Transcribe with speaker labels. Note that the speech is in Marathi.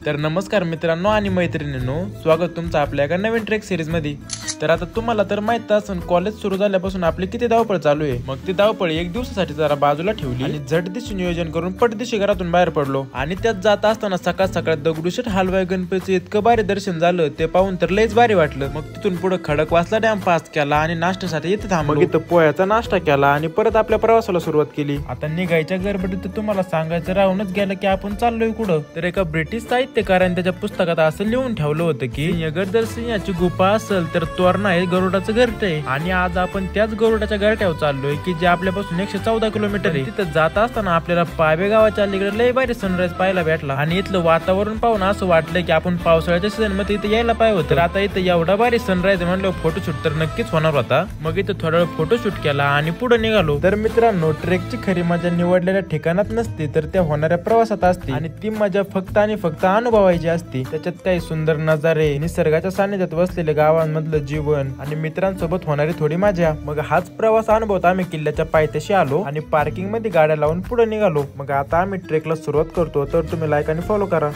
Speaker 1: तर नमस्कार मित्रांनो आणि मैत्रिणींनो, स्वागत तुमचं आपल्या एका नवीन ट्रेक सिरीज मध्ये। तर आता तुम्हाला तर माहित असेल कॉलेज सुरू झाल्यापासून आपली किती धावपळ चालू आहे। मग ती धावपळ एक दिवसासाठी जरा बाजूला ठेवली आणि झटदिशी नियोजन करून पटदिशी घरातून बाहेर पडलो। आणि त्यात जात असताना सकाळ सकाळ दगडूशेठ हलवाई गणपतीचं इतकं भारी दर्शन झालं, ते पाहून तर लयच भारी वाटलं। मग तिथून पुढे खडकवासला डॅम पास केला आणि नाश्त्यासाठी इथे थांबलो। मग इथं पोह्याचा नाश्ता केला आणि परत आपल्या प्रवासाला सुरुवात केली। आता निघायच्या गडबडीत तुम्हाला सांगायचं राहूनच गेलं की आपण चाललोय कुठं। तर एका ब्रिटिश साहित्यकाराने त्याच्या पुस्तकात असं लिहून ठेवलं होतं की सिंहगड सिंहाची गुफा असेल तर तोरणा हे गरुडाचं घरट आहे। आणि आज आपण त्याच गरुडाच्या घरट्यावर चाललोय की जे आपल्यापासून 114 किलोमीटर आहे। तिथं जात असताना आपल्याला पावे गावाच्या अलीकडे लय भारी सनराइज पाहायला भेटला आणि इथलं वातावरण पाहून असं वाटलं की आपण पावसाळ्याच्या सीझन मध्ये इथे यायला पाहिजे होतं। तर आता इथं एवढा भारी सनराइज म्हणलं फोटोशूट तर नक्कीच होणार होता। मग इथं थोडा वेळ फोटोशूट केला आणि पुढे निघालो। तर मित्रांनो, ट्रेकची खरी मजा निवडलेल्या ठिकाणात नसते तर त्या होणाऱ्या प्रवासात असते आणि ती मजा फक्त आणि फक्त अनुभवायची असते। त्याच्यात काही सुंदर नजारे, निसर्गाच्या सानिध्यात वसलेले गावांमधलं जीवन आणि मित्रांसोबत होणारी थोडी मजा। मग हाच प्रवास अनुभवत आम्ही किल्ल्याच्या पायथ्याशी आलो आणि पार्किंग मध्ये गाड्या लावून पुढे निघालो। मग आता आम्ही ट्रेकला सुरुवात करतो, तर तुम्ही लाईक आणि फॉलो करा।